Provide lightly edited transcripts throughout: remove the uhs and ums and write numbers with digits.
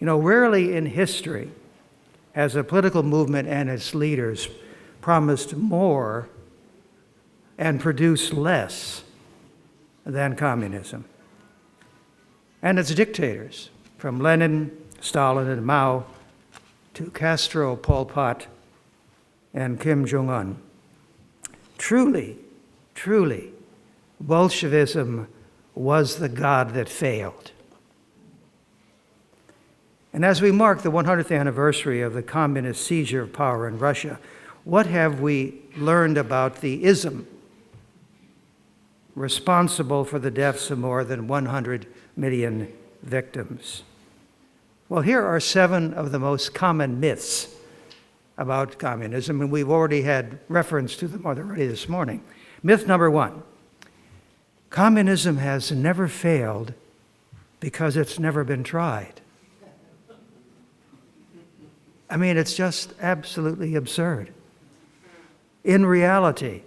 Rarely in history has a political movement and its leaders promised more and produced less than communism. And its dictators, from Lenin, Stalin, and Mao, to Castro, Pol Pot, and Kim Jong-un. Truly, Bolshevism was the god that failed. And as we mark the 100th anniversary of the communist seizure of power in Russia, what have we learned about the ism responsible for the deaths of more than 100 million victims? Well, here are 7 of the most common myths about communism, and we've already had reference to them already this morning. Myth number 1, communism has never failed because it's never been tried. It's just absolutely absurd. In reality,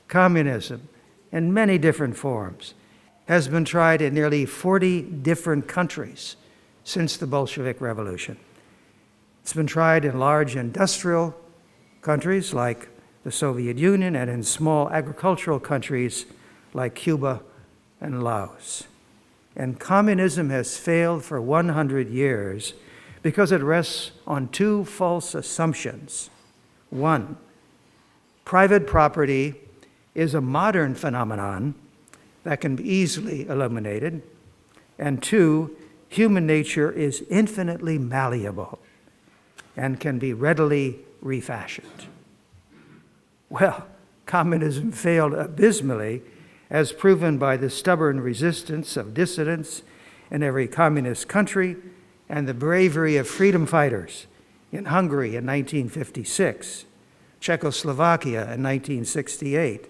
communism, in many different forms, has been tried in nearly 40 different countries since the Bolshevik Revolution. It's been tried in large industrial countries like the Soviet Union and in small agricultural countries like Cuba and Laos. And communism has failed for 100 years because it rests on 2 false assumptions. 1, private property is a modern phenomenon that can be easily eliminated. And 2, human nature is infinitely malleable and can be readily refashioned. Well, communism failed abysmally, as proven by the stubborn resistance of dissidents in every communist country and the bravery of freedom fighters in Hungary in 1956, Czechoslovakia in 1968,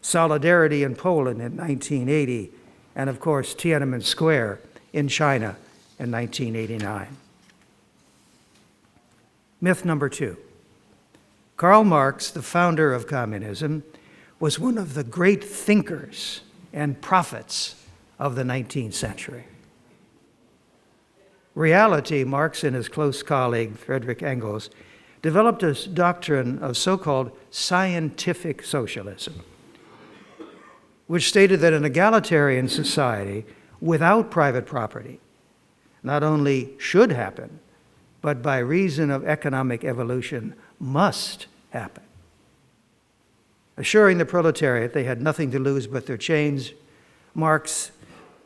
Solidarity in Poland in 1980, and of course Tiananmen Square in China in 1989. Myth number 2. Karl Marx, the founder of communism, was one of the great thinkers and prophets of the 19th century. Reality, Marx and his close colleague Friedrich Engels developed a doctrine of so-called scientific socialism, which stated that an egalitarian society without private property not only should happen, but by reason of economic evolution must happen. Assuring the proletariat they had nothing to lose but their chains, Marx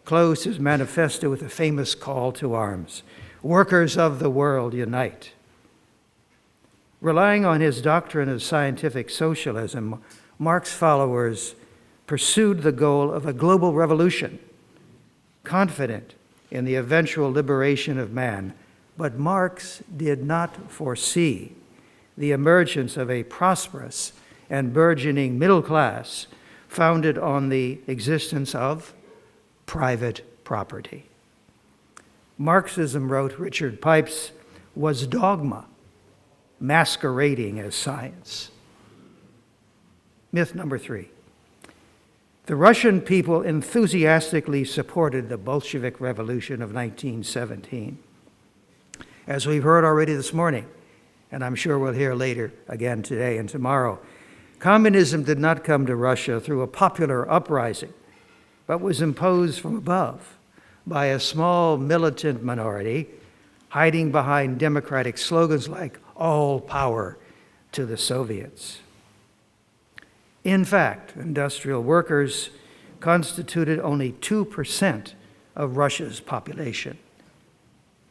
closed his manifesto with a famous call to arms: "Workers of the world, unite." Relying on his doctrine of scientific socialism, Marx followers pursued the goal of a global revolution, confident in the eventual liberation of man. But Marx did not foresee the emergence of a prosperous and burgeoning middle class founded on the existence of private property. Marxism, wrote Richard Pipes, was dogma masquerading as science. Myth number 3. The Russian people enthusiastically supported the Bolshevik Revolution of 1917. As we've heard already this morning, and I'm sure we'll hear later again today and tomorrow, communism did not come to Russia through a popular uprising, but was imposed from above by a small militant minority hiding behind democratic slogans like "all power to the Soviets." In fact, industrial workers constituted only 2% of Russia's population,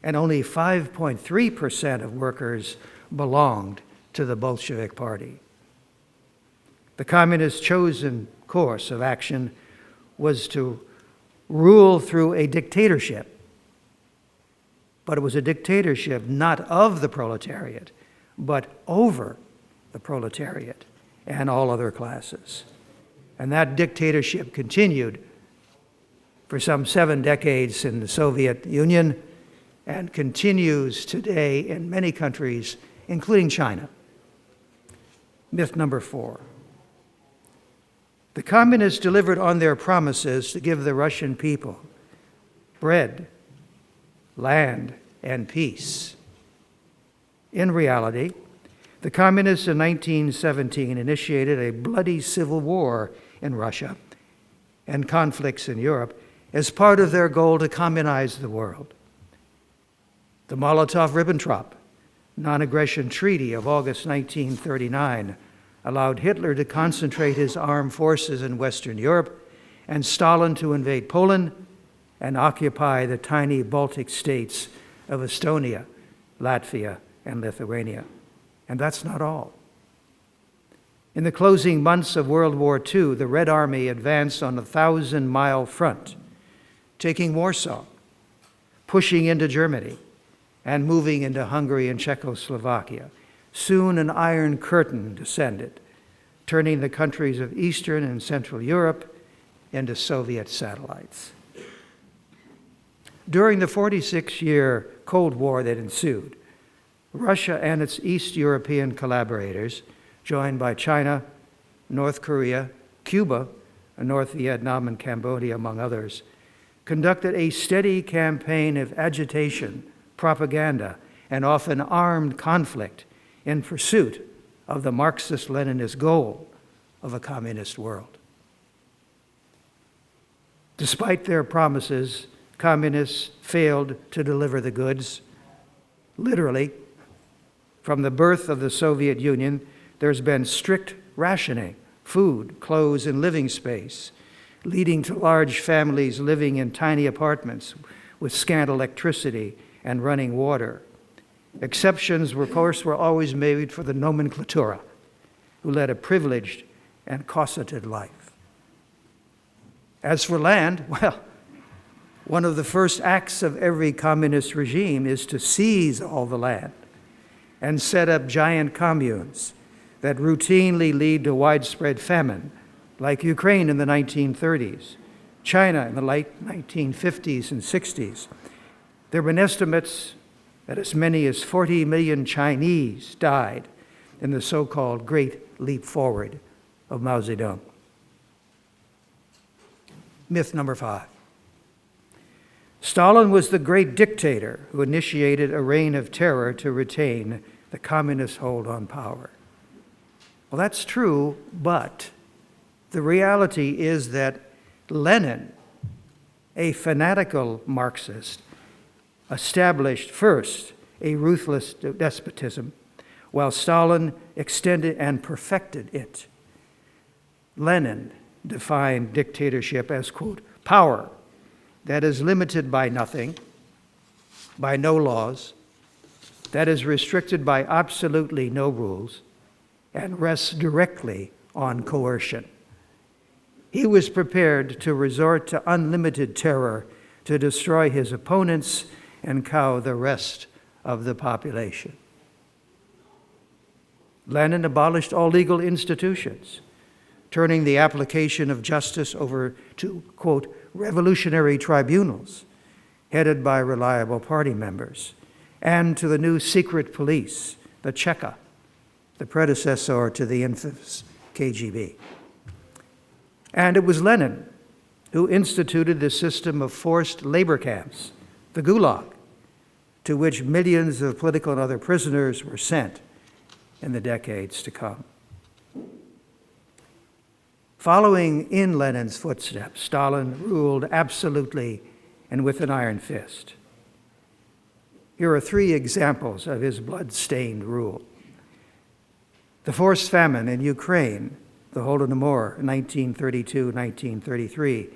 and only 5.3% of workers belonged to the Bolshevik Party. The communists' chosen course of action was to rule through a dictatorship, but it was a dictatorship not of the proletariat, but over the proletariat and all other classes. And that dictatorship continued for some 7 decades in the Soviet Union and continues today in many countries, including China. Myth number 4. The communists delivered on their promises to give the Russian people bread, land, and peace. In reality, the communists in 1917 initiated a bloody civil war in Russia and conflicts in Europe as part of their goal to communize the world. The Molotov-Ribbentrop non-aggression treaty of August 1939 allowed Hitler to concentrate his armed forces in Western Europe and Stalin to invade Poland and occupy the tiny Baltic states of Estonia, Latvia, and Lithuania. And that's not all. In the closing months of World War II, the Red Army advanced on a 1,000-mile front, taking Warsaw, pushing into Germany, and moving into Hungary and Czechoslovakia. Soon an Iron Curtain descended, turning the countries of Eastern and Central Europe into Soviet satellites. During the 46-year Cold War that ensued, Russia and its East European collaborators, joined by China, North Korea, Cuba, North Vietnam, and Cambodia, among others, conducted a steady campaign of agitation, propaganda, and often armed conflict in pursuit of the Marxist-Leninist goal of a communist world. Despite their promises, communists failed to deliver the goods. Literally, from the birth of the Soviet Union, there's been strict rationing, food, clothes, and living space, leading to large families living in tiny apartments with scant electricity and running water. Exceptions, of course, were always made for the nomenklatura, who led a privileged and cosseted life. As for land, well, one of the first acts of every communist regime is to seize all the land and set up giant communes that routinely lead to widespread famine, like Ukraine in the 1930s, China in the late 1950s and 60s. There have been estimates that as many as 40 million Chinese died in the so-called Great Leap Forward of Mao Zedong. Myth number 5. Stalin was the great dictator who initiated a reign of terror to retain the communist hold on power. Well, that's true, but the reality is that Lenin, a fanatical Marxist, established first a ruthless despotism, while Stalin extended and perfected it. Lenin defined dictatorship as, quote, power that is limited by nothing, by no laws, that is restricted by absolutely no rules, and rests directly on coercion. He was prepared to resort to unlimited terror to destroy his opponents and cow the rest of the population. Lenin abolished all legal institutions, turning the application of justice over to, quote, revolutionary tribunals headed by reliable party members, and to the new secret police, the Cheka, the predecessor to the infamous KGB. And it was Lenin who instituted the system of forced labor camps, the Gulag, to which millions of political and other prisoners were sent in the decades to come. Following in Lenin's footsteps, Stalin ruled absolutely and with an iron fist. Here are 3 examples of his blood-stained rule. The forced famine in Ukraine, the Holodomor, 1932-1933,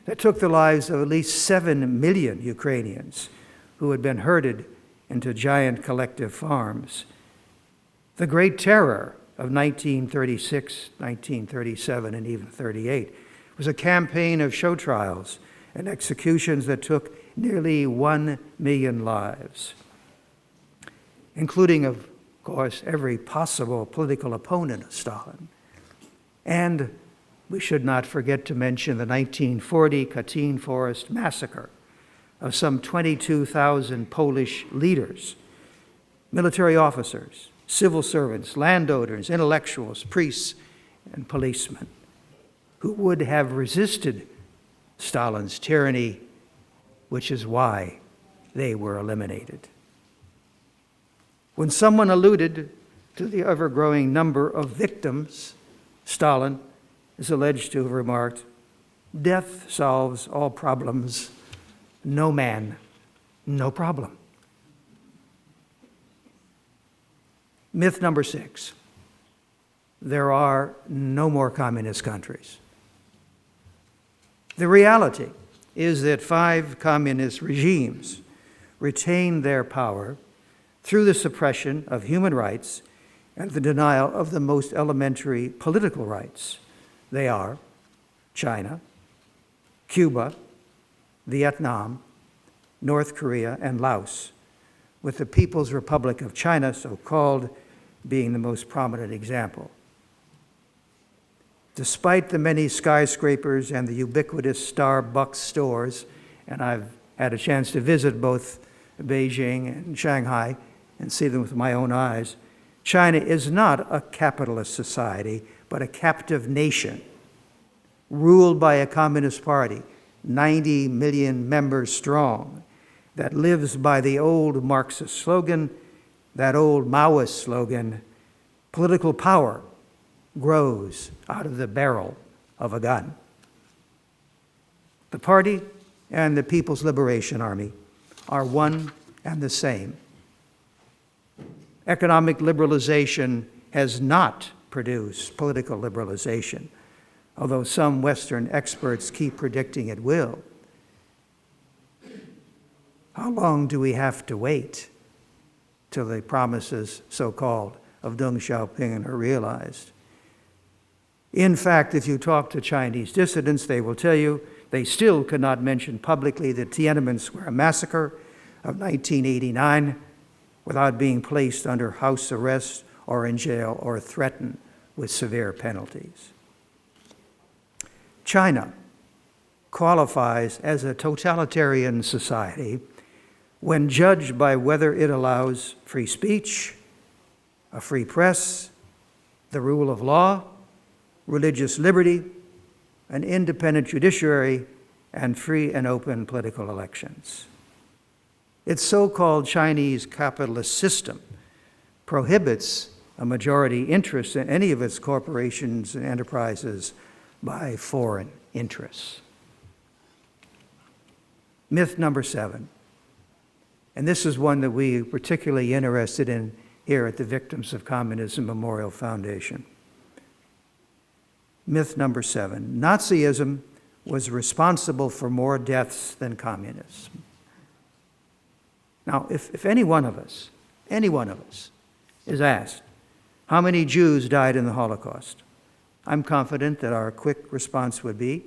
that took the lives of at least 7 million Ukrainians who had been herded into giant collective farms. The Great Terror of 1936, 1937, and even 38 was a campaign of show trials and executions that took nearly 1 million lives, including, of course, every possible political opponent of Stalin. And we should not forget to mention the 1940 Katyn Forest massacre of some 22,000 Polish leaders, military officers, civil servants, landowners, intellectuals, priests, and policemen who would have resisted Stalin's tyranny, which is why they were eliminated. When someone alluded to the ever-growing number of victims, Stalin is alleged to have remarked, "Death solves all problems. No man, no problem." Myth number 6. There are no more communist countries. The reality is that 5 communist regimes retain their power through the suppression of human rights and the denial of the most elementary political rights. They are China, Cuba, Vietnam, North Korea, and Laos, with the People's Republic of China, so-called, being the most prominent example. Despite the many skyscrapers and the ubiquitous Starbucks stores, and I've had a chance to visit both Beijing and Shanghai and see them with my own eyes, China is not a capitalist society, but a captive nation, ruled by a communist party, 90 million members strong, that lives by the old Marxist slogan, that old Maoist slogan, political power grows out of the barrel of a gun. The party and the People's Liberation Army are one and the same. Economic liberalization has not produced political liberalization, although some Western experts keep predicting it will. How long do we have to wait till the promises, so-called, of Deng Xiaoping are realized? In fact, if you talk to Chinese dissidents, they will tell you they still cannot mention publicly the Tiananmen Square massacre of 1989 without being placed under house arrest or in jail or threatened with severe penalties. China qualifies as a totalitarian society when judged by whether it allows free speech, a free press, the rule of law, religious liberty, an independent judiciary, and free and open political elections. Its so-called Chinese capitalist system prohibits a majority interest in any of its corporations and enterprises by foreign interests. Myth number 7, and this is one that we are particularly interested in here at the Victims of Communism Memorial Foundation. Myth number 7, Nazism was responsible for more deaths than communism. Now, if any one of us is asked, how many Jews died in the Holocaust? I'm confident that our quick response would be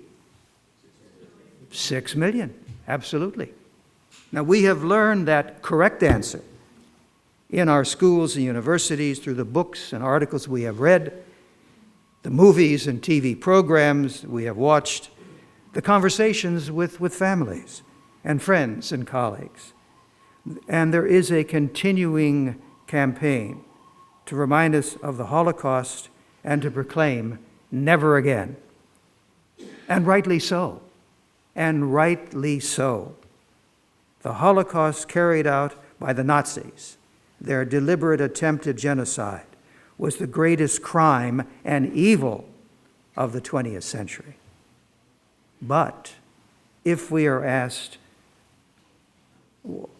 6 million, absolutely. Now, we have learned that correct answer in our schools and universities through the books and articles we have read, the movies and TV programs we have watched, the conversations with families and friends and colleagues. And there is a continuing campaign to remind us of the Holocaust and to proclaim never again. And rightly so. And rightly so. The Holocaust carried out by the Nazis, their deliberate attempt at genocide, was the greatest crime and evil of the 20th century. But if we are asked,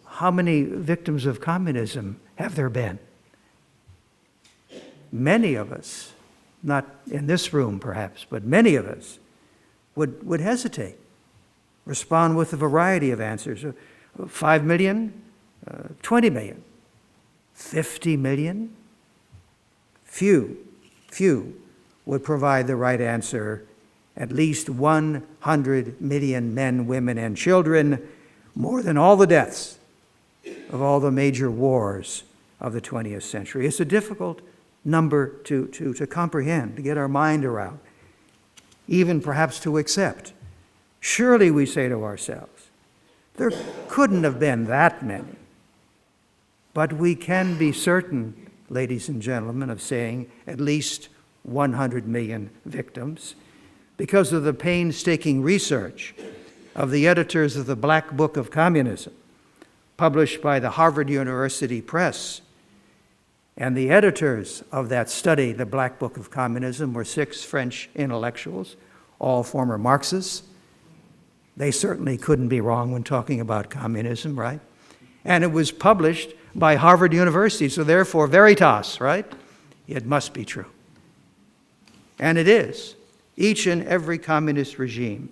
how many victims of communism have there been? Many of us, not in this room perhaps, but many of us would hesitate, respond with a variety of answers. 5 million, 20 million, 50 million? Few would provide the right answer. At least 100 million men, women, and children, more than all the deaths of all the major wars of the 20th century. It's a difficult number to comprehend, to get our mind around, even perhaps to accept. Surely, we say to ourselves, there couldn't have been that many. But we can be certain, ladies and gentlemen, of saying at least 100 million victims because of the painstaking research of the editors of the Black Book of Communism, published by the Harvard University Press And the editors of that study, the Black Book of Communism, were 6 French intellectuals, all former Marxists. They certainly couldn't be wrong when talking about communism, right? And it was published by Harvard University, so therefore veritas, right? It must be true. And it is. Each and every communist regime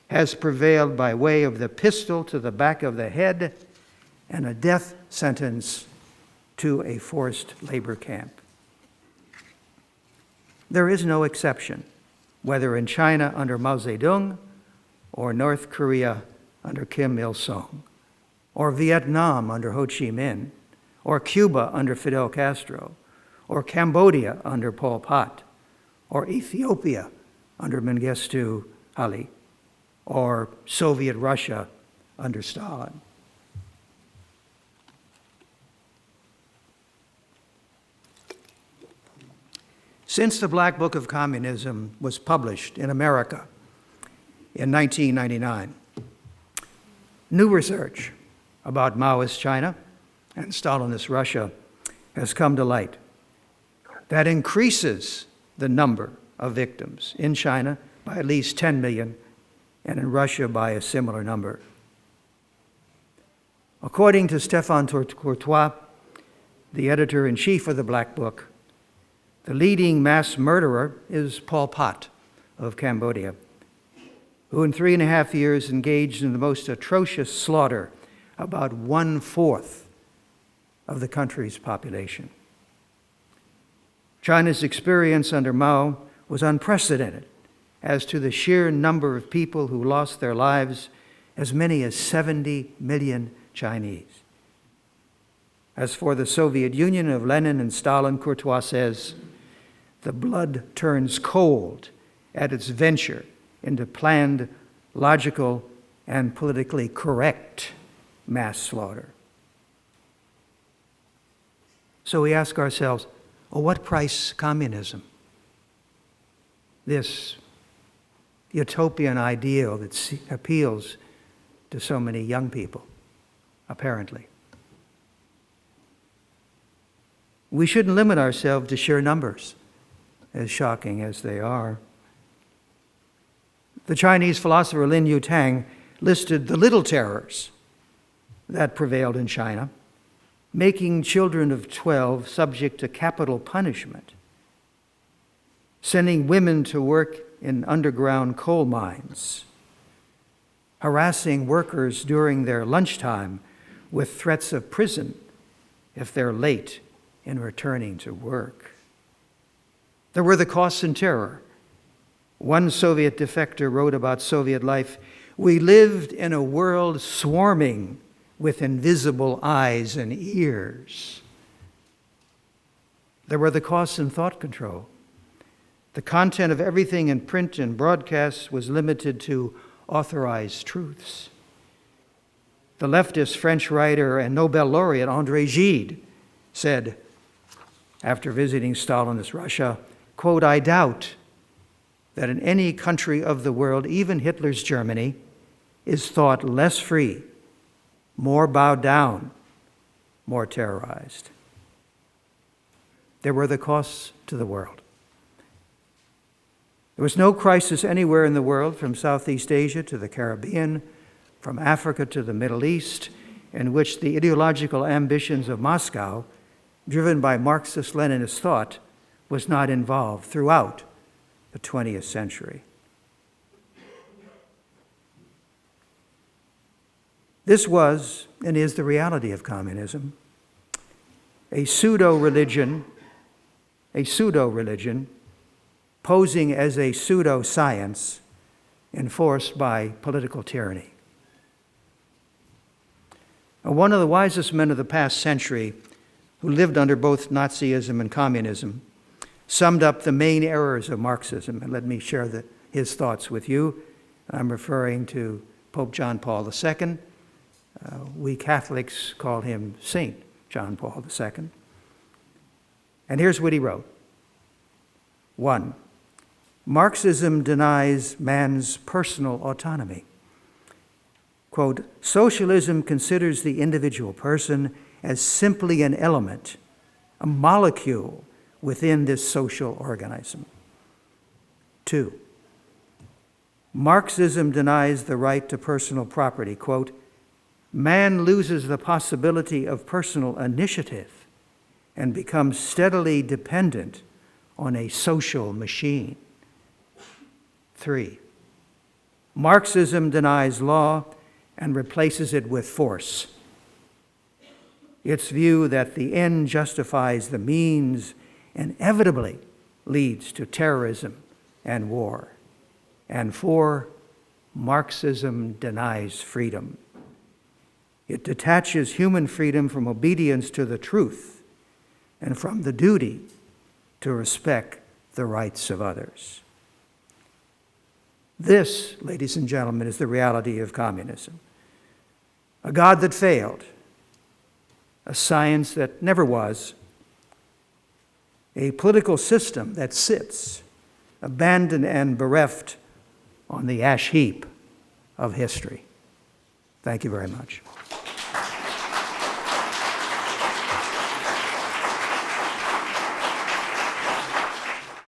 has prevailed by way of the pistol to the back of the head and a death sentence to a forced labor camp. There is no exception, whether in China under Mao Zedong, or North Korea under Kim Il-sung, or Vietnam under Ho Chi Minh, or Cuba under Fidel Castro, or Cambodia under Pol Pot, or Ethiopia under Mengistu Haile, or Soviet Russia under Stalin. Since the Black Book of Communism was published in America in 1999, new research about Maoist China and Stalinist Russia has come to light that increases the number of victims in China by at least 10 million and in Russia by a similar number. According to Stéphane Courtois, the editor-in-chief of the Black Book, the leading mass murderer is Pol Pot of Cambodia, who in 3.5 years engaged in the most atrocious slaughter about 1/4 of the country's population. China's experience under Mao was unprecedented as to the sheer number of people who lost their lives, as many as 70 million Chinese. As for the Soviet Union of Lenin and Stalin, Courtois says, the blood turns cold at its venture into planned, logical, and politically correct mass slaughter. So we ask ourselves, well, what price communism? This utopian ideal that appeals to so many young people, apparently. We shouldn't limit ourselves to sheer numbers, as shocking as they are. The Chinese philosopher Lin Yutang listed the little terrors that prevailed in China, making children of 12 subject to capital punishment, sending women to work in underground coal mines, harassing workers during their lunchtime with threats of prison if they're late in returning to work. There were the costs and terror. One Soviet defector wrote about Soviet life, "We lived in a world swarming with invisible eyes and ears." There were the costs and thought control. The content of everything in print and broadcast was limited to authorized truths. The leftist French writer and Nobel laureate André Gide said, after visiting Stalinist Russia, quote, "I doubt that in any country of the world, even Hitler's Germany, is thought less free, more bowed down, more terrorized." There were the costs to the world. There was no crisis anywhere in the world, from Southeast Asia to the Caribbean, from Africa to the Middle East, in which the ideological ambitions of Moscow, driven by Marxist-Leninist thought, was not involved throughout the 20th century. This was and is the reality of communism, a pseudo-religion posing as a pseudo-science enforced by political tyranny. One of the wisest men of the past century, who lived under both Nazism and communism, summed up the main errors of Marxism. And let me share his thoughts with you. I'm referring to Pope John Paul II. We Catholics call him Saint John Paul II. And here's what he wrote. 1. Marxism denies man's personal autonomy. Quote, "Socialism considers the individual person as simply an element a molecule within this social organism. 2, Marxism denies the right to personal property. Quote, man loses the possibility of personal initiative and becomes steadily dependent on a social machine. 3, Marxism denies law and replaces it with force. Its view that the end justifies the means inevitably leads to terrorism and war. And 4, Marxism denies freedom. It detaches human freedom from obedience to the truth and from the duty to respect the rights of others. This, ladies and gentlemen, is the reality of communism. A God that failed, a science that never was, a political system that sits, abandoned and bereft, on the ash heap of history. Thank you very much.